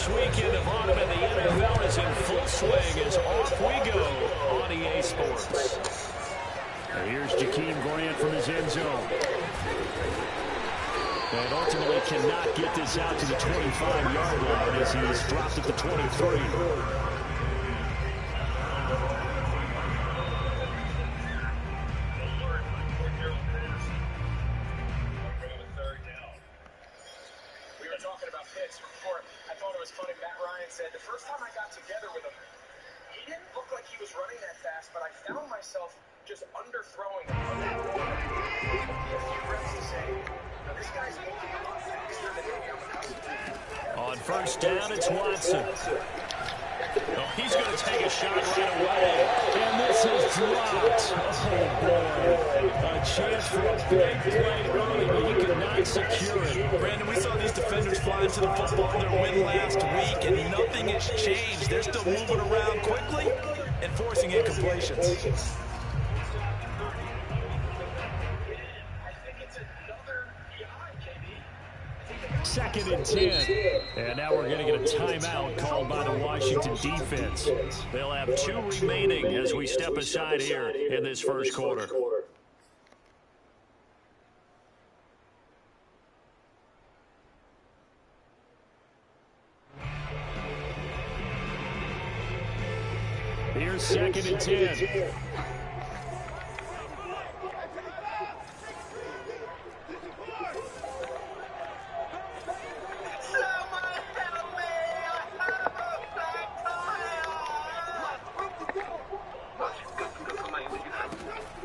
first weekend of autumn and the NFL is in full swing as off we go on EA Sports. And here's Jakeem Grant from his end zone. And ultimately cannot get this out to the 25-yard line as he's dropped at the 23. On first down, it's Watson. Oh, he's going to take a shot right away. And this is dropped. Oh, boy. A chance for a big play early, but he could not secure it. Brandon, we saw these defenders fly into the football in their win last week, and nothing has changed. They're still moving around quickly and forcing incompletions. Second and 10. And now we're going to get a timeout called by the Washington defense. They'll have 2 remaining as we step aside here in this first quarter. Here's second and 10.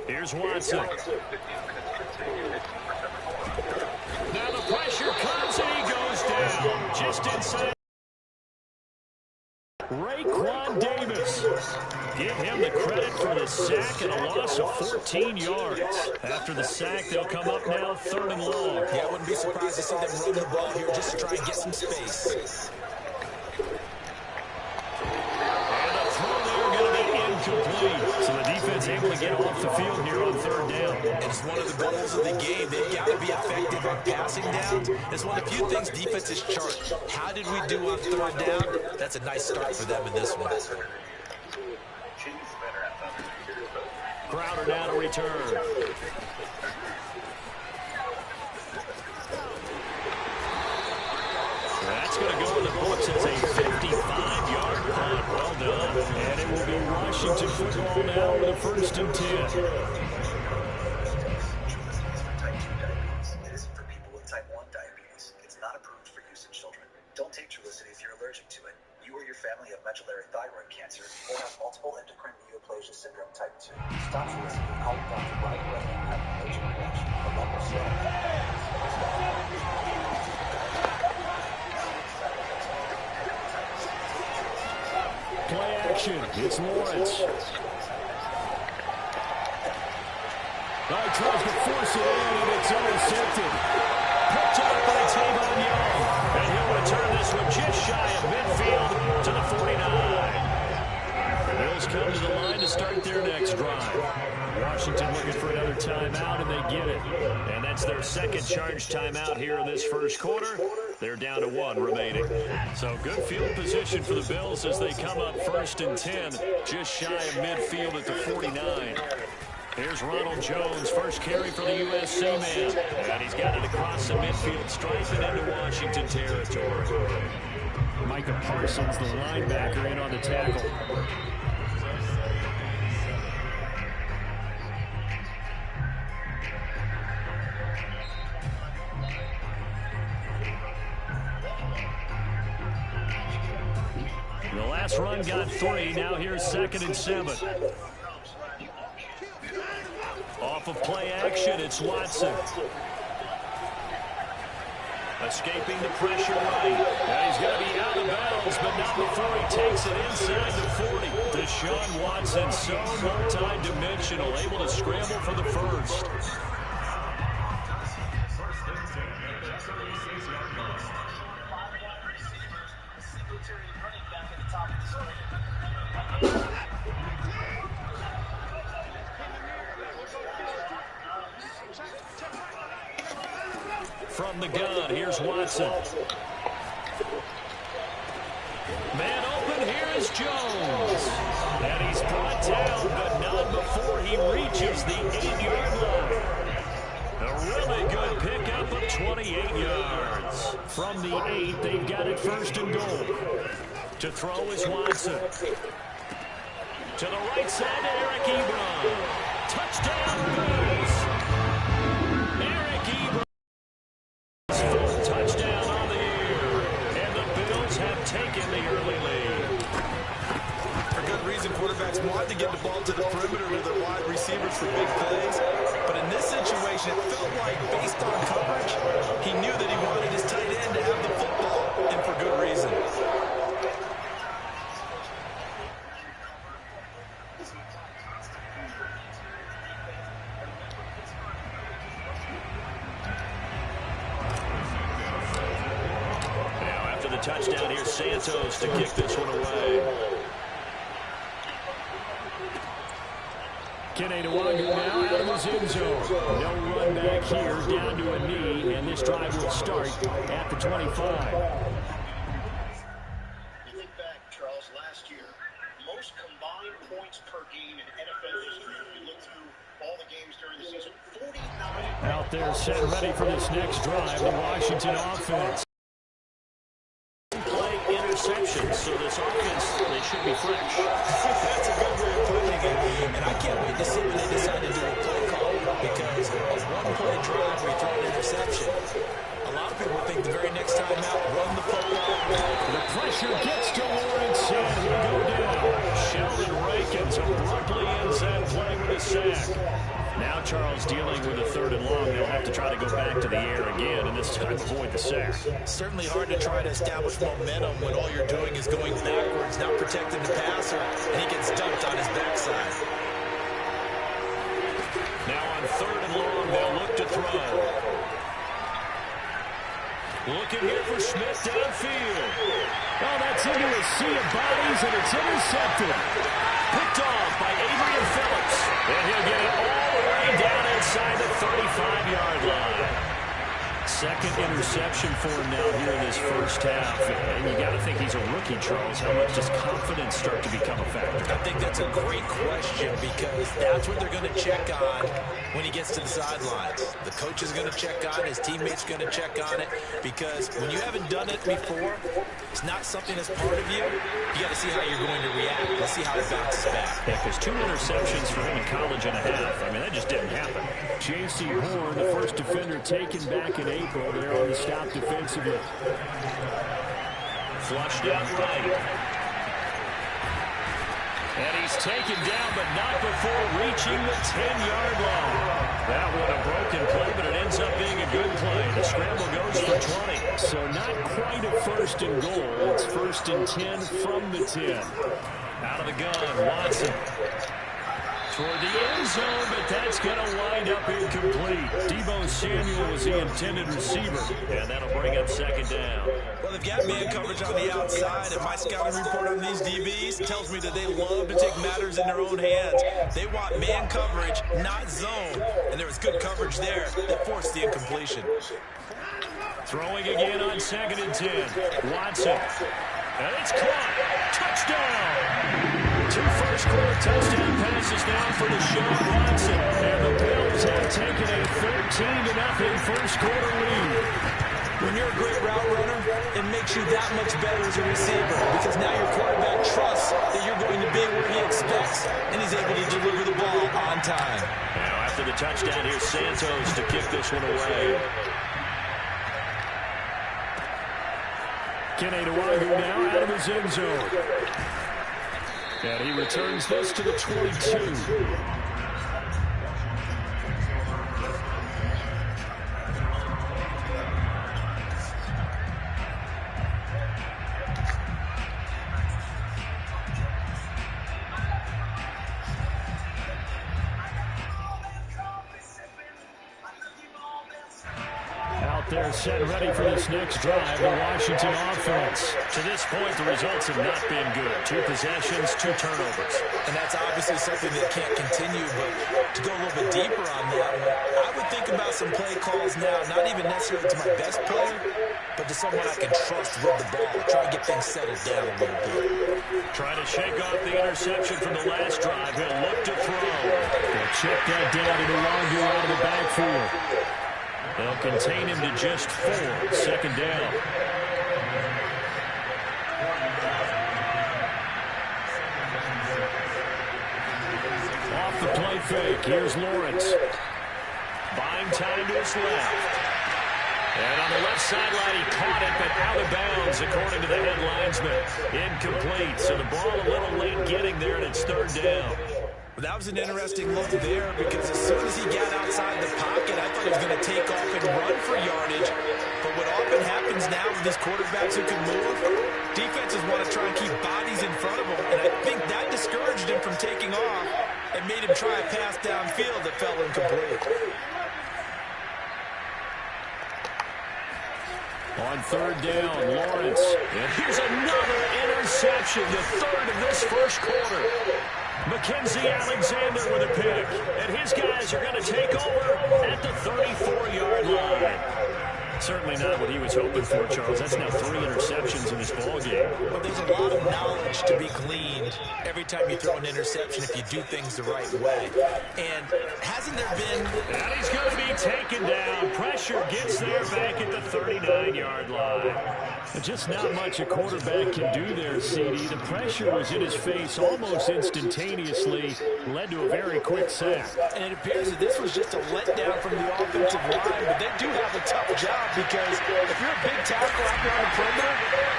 Here's Watson. Now the pressure comes and he goes down. Just inside. Raekwon Davis. Give him the credit for the sack and a loss of 14 yards. After the sack, they'll come up now 3rd and long. Yeah, I wouldn't be surprised to see them run the ball here just to try and get some space. So the defense able to get off the field here on 3rd down. And it's one of the goals of the game. They've got to be effective on passing downs. It's one of the few things defenses chart. How did we do on 3rd down? That's a nice start for them in this one. Crowder now to return. That's going to go in the books as a 55-yard punt. Well done. And it will be Washington football now with a 1st and 10. It isn't for people with type 1 diabetes. It's not approved for use in children. Don't take Trulicity if you're allergic to it. You or your family have medullary thyroid cancer or have multiple endocrine neoplasia syndrome type 2. Stop Trulicity. Call your doctor right away and have an allergic reaction. A local Play action. It's Lawrence. He tries to force it in, and it's intercepted. Picked up by Tavon Young. And he'll return this one just shy of midfield to the 49. The Bills come to the line to start their next drive. Washington looking for another timeout, and they get it. And that's their second charge timeout here in this first quarter. They're down to 1 remaining. So good field position for the Bills as they come up 1st and 10, just shy of midfield at the 49. Here's Ronald Jones, first carry for the USC man. And he's got it across the midfield stripe and into Washington territory. Micah Parsons, the linebacker, in on the tackle. The last run got 3. Now here's 2nd and 7. Off of play action, it's Watson. Escaping the pressure right. Now he's going to be out of bounds, but not before he takes it inside the 40. Deshaun Watson, so multi-dimensional, able to scramble for the first. From the gun, here's Watson. Jones. And he's brought down, but not before he reaches the 8-yard line. A really good pickup of 28 yards. From the 8, they've got it first and goal. To throw is Watson. To the right side to Eric Ebron. Touchdown, Bills. Eric Ebron's full touchdown on the year. And the Bills have taken the early lead. For good reason, quarterbacks want to get the ball to the perimeter to their wide receivers for big plays. But in this situation, it felt like, based on coverage, he knew that he wanted his tight end to have the football, and for good reason. Touchdown here, Santos to kick this one away. Kene Nwangwu now out of his end zone. No run back here, down to a knee, and this drive will start at the 25. You think back, Charles, last year, most combined points per game in NFL history. If you look through all the games during the season, 49. Out there, set ready for this next drive, the Washington offense. Interceptions, so this offense, they should be fresh. That's a good way of putting it. And I can't wait to see when they decide to do a play call, because a one-play drive where you throw an interception, a lot of people think the very next time out, run the football. The pressure gets to Lawrence, and he'll go down. Sheldon Rankins abruptly ends that play with a sack. Now Charles dealing with a 3rd and long. They'll have to try to go back to the air again, and this time avoid the sack. Certainly hard to try to establish momentum when all you're doing is going backwards, not protecting the passer, and he gets dumped on his backside. Now on 3rd and long, they'll look to throw. Looking here for Smith downfield. Oh, that's into a sea of bodies, and it's intercepted. Picked off by Adrian Phillips. And he'll get it all the way down inside the 35-yard line. Second interception for him now here in this first half. And you got to think he's a rookie, Charles. How much does confidence start to become a factor? I think that's a great question, because that's what they're going to check on when he gets to the sidelines. The coach is going to check on it. His teammates going to check on it, because when you haven't done it before, it's not something that's part of you. You got to see how you're going to react. Let's see how it bounces back. Yeah, because 2 interceptions for him in college and a half. I mean, that just didn't happen. J.C. Horn, the first defender taken back in April. There on the stop defensively. Flushed out right. And he's taken down, but not before reaching the 10-yard line. That one a broken play, but it ends up being a good play. The scramble goes for 20. So not quite a 1st and goal. It's 1st and 10 from the 10. Out of the gun, Watson. Toward the end zone, but that's going to wind up incomplete. Deebo Samuel was the intended receiver, and that'll bring up 2nd down. Well, they've got man coverage on the outside, and my scouting report on these DBs tells me that they love to take matters in their own hands. They want man coverage, not zone, and there was good coverage there that forced the incompletion. Throwing again on 2nd and 10. Watson. And it's caught. Touchdown! 2 first-quarter touchdown passes now for Deshaun Watson. And the Bills have taken a 13-0 first-quarter lead. When you're a great route runner, it makes you that much better as a receiver, because now your quarterback trusts that you're going to be where he expects, and he's able to deliver the ball on time. Now after the touchdown, here's Santos to kick this one away. Kene Nwangwu now out of his end zone. And he returns this to the 22. Out there set ready for this next drive, the Washington offense. To this point, the results have not been good. 2 possessions, 2 turnovers. And that's obviously something that can't continue, but to go a little bit deeper on that, I would think about some play calls now, not even necessarily to my best player, but to someone I can trust with the ball. Try and get things settled down a little bit. Trying to shake off the interception from the last drive. He'll look to throw. They'll check that down to Luongo out of the backfield. They'll contain him to just 4. Second down. Off the play fake. Here's Lawrence. Buying time to his left. And on the left sideline, he caught it, but out of bounds, according to the head linesman. Incomplete. So the ball a little late getting there, and it's 3rd down. Well, that was an interesting look there because as soon as he got outside the pocket, I thought he was going to take off and run for yardage. But what often happens now with these quarterbacks who can move, defenses want to try and keep bodies in front of him. And I think that discouraged him from taking off and made him try a pass downfield that fell incomplete. On 3rd down, Lawrence. And here's another interception, the 3rd of this first quarter. Mackenzie Alexander with a pick. And his guys are going to take over at the 34-yard line. Certainly not what he was hoping for, Charles. That's now 3 interceptions in this ballgame. Well, there's a lot of knowledge to be gleaned every time you throw an interception if you do things the right way. And hasn't there been... And he's going to be taken down. Pressure gets there back at the 39-yard line. Just not much a quarterback can do there, CD. The pressure was in his face almost instantaneously, led to a very quick sack. And it appears that this was just a letdown from the offensive line, but they do have a tough job because if you're a big tackle out there on the perimeter,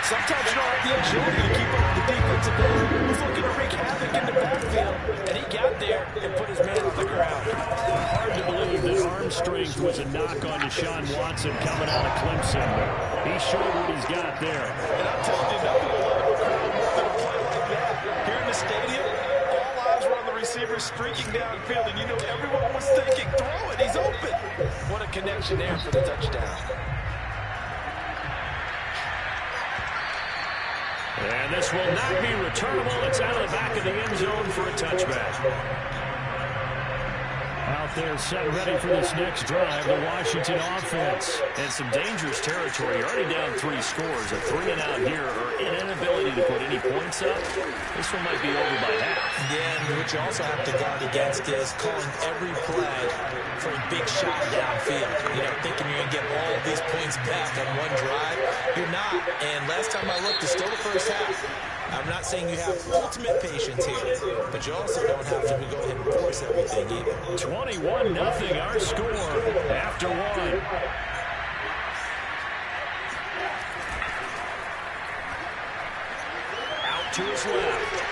sometimes you don't have the agility to keep up with the defensive end who's looking to wreak havoc in the backfield. And he got there and put his man on the ground. Hard to believe that arm strength was a knock on Deshaun Watson coming out of Clemson. He showed what he's got there. And I'm telling you, nothing will let a crowd more than a play like that. Here in the stadium, all eyes were on the receiver streaking downfield, and you know everyone was thinking, throw it, he's open. What a connection there for the touchdown. And this will not be returnable. It's out of the back of the end zone for a touchback. Out there set ready for this next drive, the Washington offense. And some dangerous territory. You're already down 3 scores. A 3-and-out here, or an inability to put any points up. This one might be over by half. Yeah, and what you also have to guard against is calling every play for a big shot downfield. You know, thinking you're going to get all of these points back on one drive. You're not. And last time I looked, it's still the first half. I'm not saying you have ultimate patience here, but you also don't have to go ahead and force everything either. 21-0 our score after 1. Out to his left.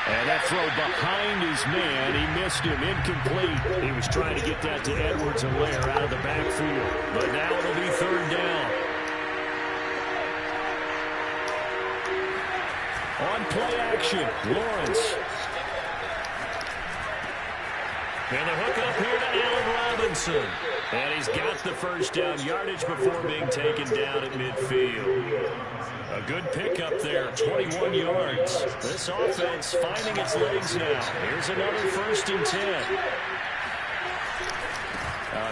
And that throw behind his man, he missed him, incomplete. He was trying to get that to Edwards-Helaire out of the backfield. But now it'll be 3rd down. On play action, Lawrence. And the hook up here to Allen Robinson. And he's got the first down yardage before being taken down at midfield. A good pickup there, 21 yards. This offense finding its legs now. Here's another 1st and 10.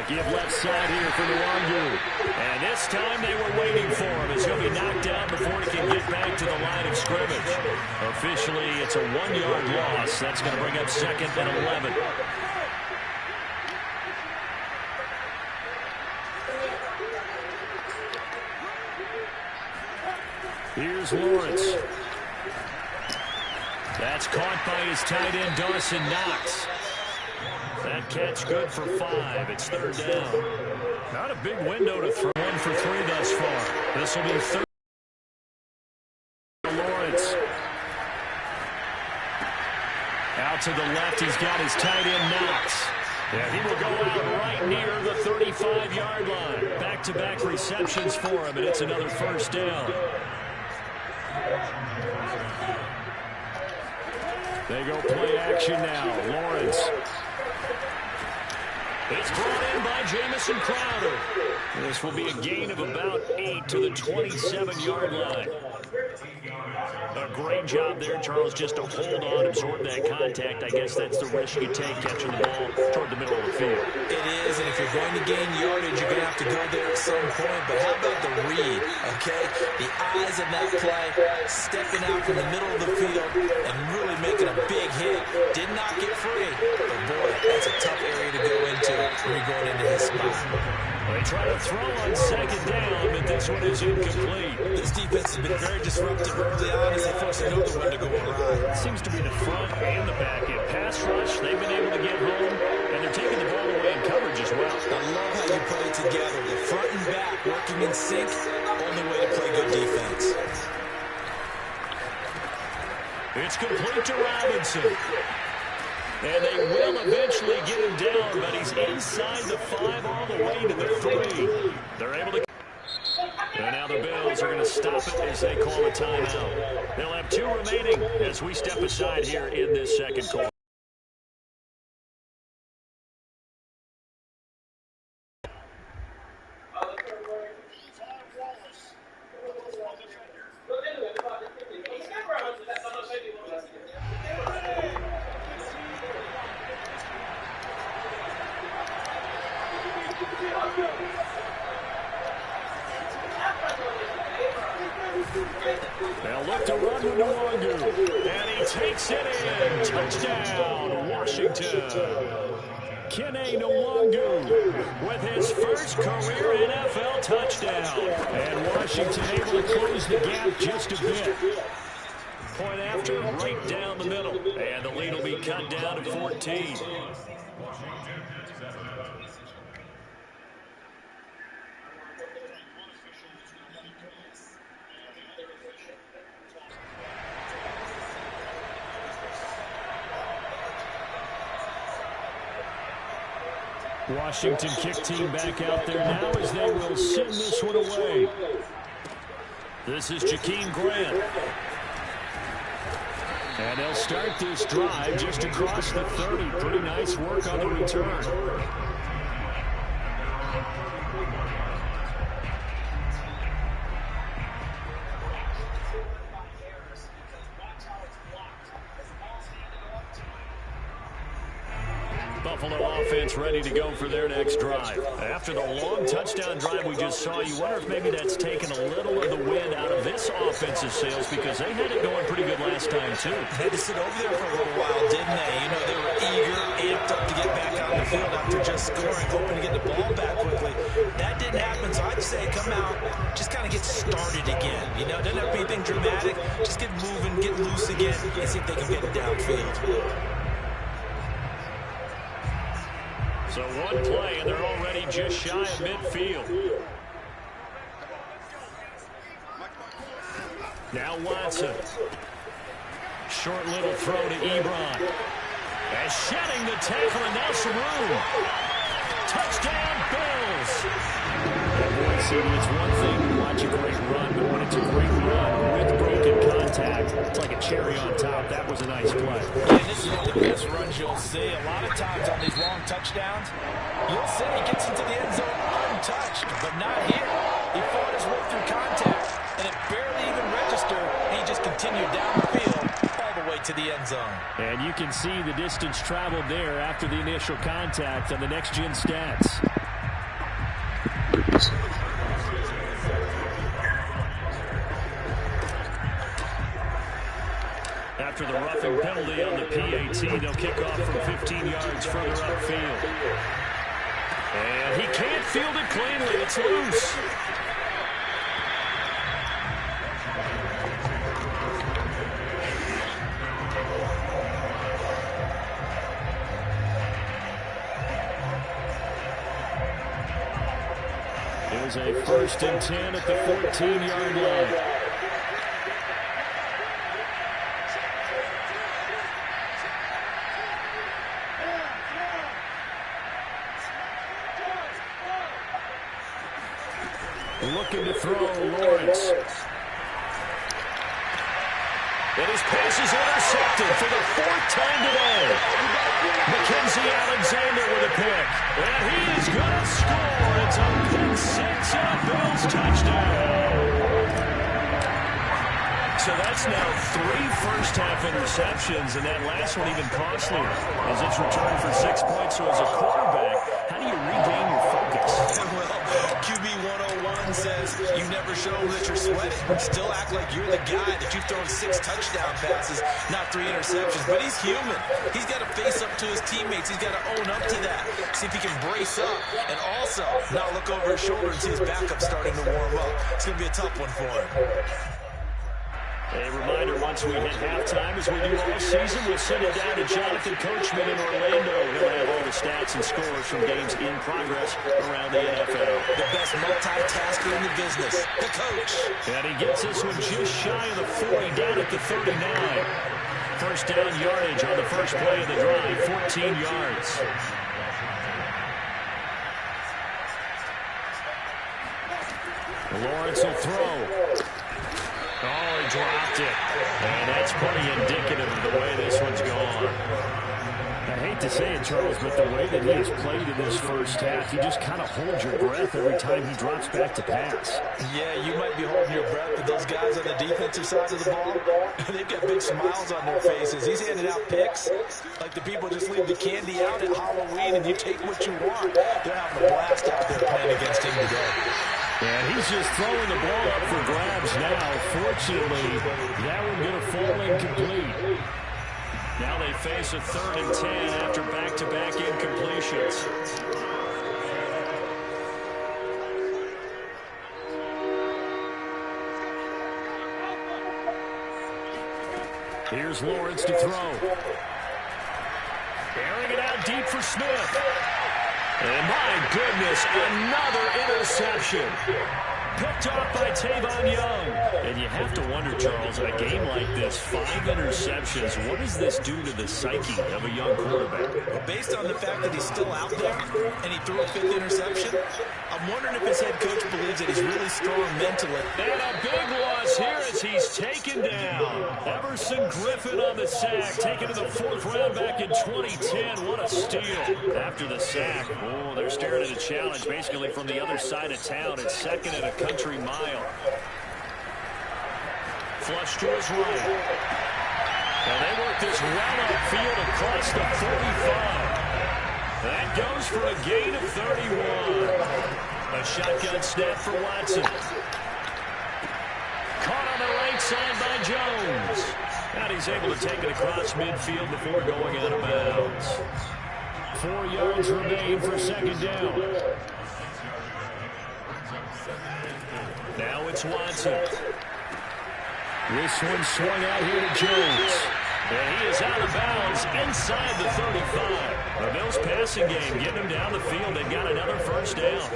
Give left side here for Luongo. And this time they were waiting for him as he'll be knocked down before he can get back to the line of scrimmage. Officially, it's a 1-yard loss. That's going to bring up 2nd and 11. Here's Lawrence. That's caught by his tight end, Dawson Knox. That catch good for 5. It's 3rd down. Not a big window to throw. 1 for 3 thus far. This will be 3rd. Lawrence. Out to the left, he's got his tight end, Knox. Yeah, he will go out right near the 35-yard line. Back-to-back receptions for him, and it's another 1st down. They go play action now. Lawrence. It's brought in by Jamison Crowder. This will be a gain of about 8 to the 27-yard line. A great job there, Charles, just to hold on, absorb that contact. I guess that's the risk you take catching the ball toward the middle of the field. It is, and if you're going to gain yardage, you're going to have to go there at some point. But how about the read, okay? The eyes of that play, stepping out from the middle of the field and really making a big hit. Did not get free, but boy, that's a tough area to go into when you're going into his spot. They try to throw on second down, but this one is incomplete. This defense has been very disruptive early on as they force another one to go awry. Seems to be the front and the back end. Pass rush, they've been able to get home, and they're taking the ball away in coverage as well. I love how you put it together. The front and back working in sync, only way to play good defense. It's complete to Robinson. And they will eventually get him down, but he's inside the 5 all the way to the 3. They're able to... And now the Bills are going to stop it as they call a timeout. They'll have 2 remaining as we step aside here in this second quarter. They'll look to run with Nwangu, and he takes it in. Touchdown, Washington. Kene Nwangu with his first career NFL touchdown. And Washington able to close the gap just a bit. Point after, right down the middle. And the lead will be cut down to 14. Washington kick team back out there now as they will send this one away. This is Jakeem Grant. And they'll start this drive just across the 30. Pretty nice work on the return. Buffalo offense ready to go for their next drive. After the long touchdown drive we just saw, you wonder if maybe that's taken a little of the wind out of this offensive sails because they had it going pretty good last time, too. They had to sit over there for a little while, didn't they? You know, they were eager, amped up to get back on the field after just scoring, hoping to get the ball back quickly. That didn't happen, so I'd say come out, just kind of get started again. You know, doesn't have to be anything dramatic. Just get moving, get loose again, and see if they can get it downfield. So one play, and they're already just shy of midfield. Now Watson. Short little throw to Ebron. And shedding the tackle, and now some room. Touchdown, Bills. And boy, see, it's one thing to watch a great run, but when it's a great run with broken contact, it's like a cherry on top. That was a nice play. And this is one of the best runs you'll see. A lot of times on these long touchdowns, you'll see he gets into the end zone untouched, but not here. He fought his way through contact, and it barely even registered, and he just continued down the field all the way to the end zone. And you can see the distance traveled there after the initial contact on the next-gen stats. After the roughing penalty on the PAT, they'll kick off from 15 yards further upfield. And he can't field it cleanly. It's loose. It was a 1st and 10 at the 14-yard line. Looking to throw, Lawrence. And his pass is intercepted for the 4th time today. Mackenzie Alexander with a pick. And That's now 3 first-half interceptions, and that last one even costlier as it's returned for 6 points. So as a quarterback, how do you regain your focus? Well, QB 101 says you never show that you're sweating. Still act like you're the guy that you've thrown 6 touchdown passes, not 3 interceptions. But he's human. He's got to face up to his teammates. He's got to own up to that. See if he can brace up and also not look over his shoulder and see his backup starting to warm up. It's going to be a tough one for him. A reminder, once we hit halftime, as we do all season, we'll send it down to Jonathan Coachman in Orlando. He'll have all the stats and scores from games in progress around the NFL. The best multitasker in the business, the coach. And he gets this one just shy of the 40, down at the 39. First down yardage on the first play of the drive, 14 yards. Lawrence will throw. Oh, he dropped it. And that's pretty indicative of the way this one's gone. I hate to say it, Charles, but the way that he has played in this first half, you just kind of hold your breath every time he drops back to pass. Yeah, you might be holding your breath, but those guys on the defensive side of the ball, they've got big smiles on their faces. He's handing out picks like the people just leave the candy out at Halloween and you take what you want. They're having a blast out there playing against him today. And he's just throwing the ball up for grabs now. Fortunately, that one going to fall incomplete. Now they face a 3rd and 10 after back-to-back incompletions. Here's Lawrence to throw. Airing it out deep for Smith. And my goodness, another interception. Picked off by Tavon Young. And you have to wonder, Charles, in a game like this, 5 interceptions, what does this do to the psyche of a young quarterback? Well, based on the fact that he's still out there and he threw a 5th interception, I'm wondering if his head coach believes that he's really strong mentally. And a big loss here as he's taken down. Everson Griffin on the sack, taken to the 4th round back in 2010. What a steal. After the sack, oh, they're staring at a challenge basically from the other side of town. It's 2nd and a country mile. Flush to his right. And they work this well upfield across the 45. That goes for a gain of 31. A shotgun snap for Watson. Caught on the right side by Jones. And he's able to take it across midfield before going out of bounds. 4 yards remain for 2nd down. Now it's Watson. This one swung out here to Jones. And he is out of bounds inside the 35. The Bills passing game getting him down the field. They've got another first down.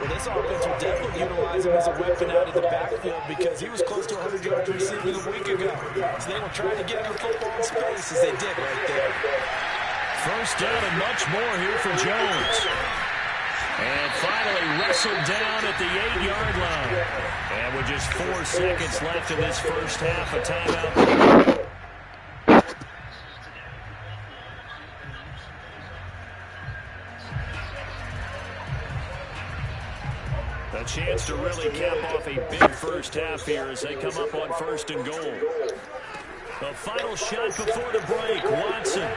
Well, this offense will definitely utilize him as a weapon out of the backfield because he was close to 100 yards receiving a week ago. So they will try to get him the football in space as they did right there. First down and much more here for Jones. And finally wrestled down at the 8-yard line. And with just 4 seconds left in this first half, a timeout. A chance to really cap off a big first half here as they come up on 1st and goal. The final shot before the break, Watson.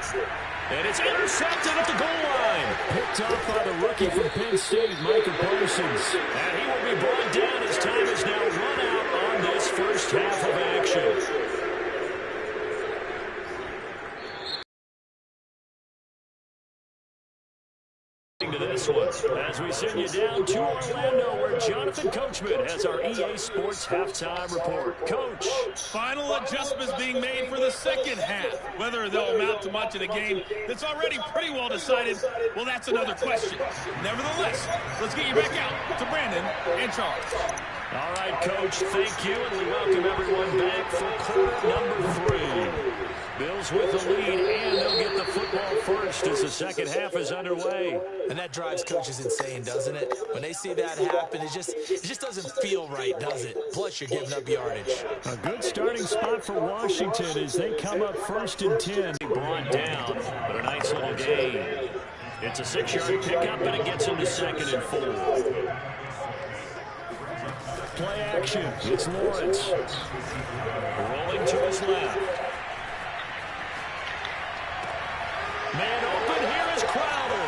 And it's intercepted at the goal line. Picked off by the rookie from Penn State, Micah Parsons. And he will be brought down as time is now run out on this first half of action. To this one, as we send you down to Orlando, where Jonathan Coachman has our EA Sports halftime report. Coach. Final adjustments being made for the second half. Whether they'll amount to much in a game that's already pretty well decided, well, that's another question. Nevertheless, let's get you back out to Brandon and Charles. All right, Coach, thank you, and we welcome everyone back for quarter number 3. Bills with the lead, and they'll get the football first as the second half is underway. And that drives coaches insane, doesn't it? When they see that happen, it just doesn't feel right, does it? Plus, you're giving up yardage. A good starting spot for Washington as they come up 1st and 10. Brought down, but a nice little gain. It's a 6-yard pickup, and it gets them to 2nd and 4. play action. It's Lawrence. Rolling to his left. Man open. Here is Crowder.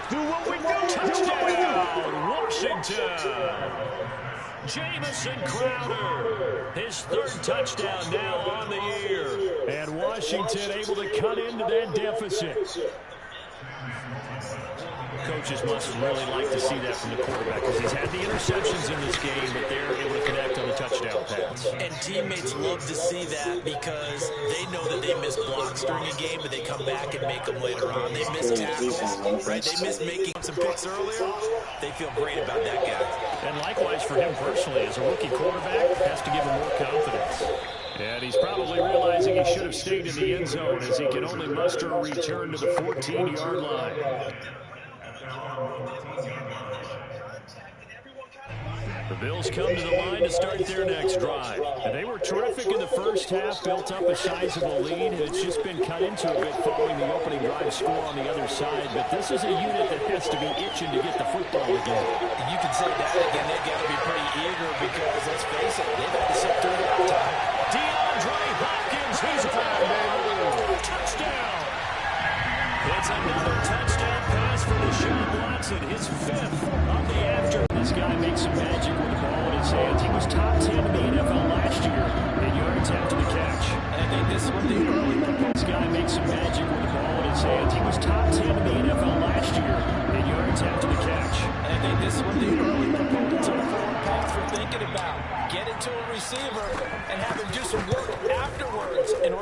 Do what we do. Touchdown, Washington. Jamison Crowder, his third touchdown now on the year. And Washington able to cut into that deficit. Coaches must really like to see that from the quarterback because he's had the interceptions in this game, but they're able to connect on the touchdown pass. And teammates love to see that because they know that they miss blocks during a game, but they come back and make them later on. They miss tackles, right? They miss making some picks earlier. They feel great about that guy. And likewise for him personally, as a rookie quarterback, has to give him more confidence. And he's probably realizing he should have stayed in the end zone as he can only muster a return to the 14-yard line. The Bills come to the line to start their next drive. And they were terrific in the first half, built up a sizable lead, and it's just been cut into a bit following the opening drive score on the other side. But this is a unit that has to be itching to get the football again. And you can say that again. They've got to be pretty eager because, let's face it, they've had to sit through the halftime. DeAndre Hopkins, he's around. Touchdown. It's another touchdown pass for Deshaun Watson, his fifth of the afternoon. This guy makes some magic with the ball in his hands. He was top 10 in the NFL last year in yards after the catch. And I think this one, the early This guy makes some magic with the ball in his hands. He was top 10 in the NFL last year in yards after the catch. And I think this one, the early proponents of the forward pass were thinking about. Get it to a receiver and have him do some work afterwards in order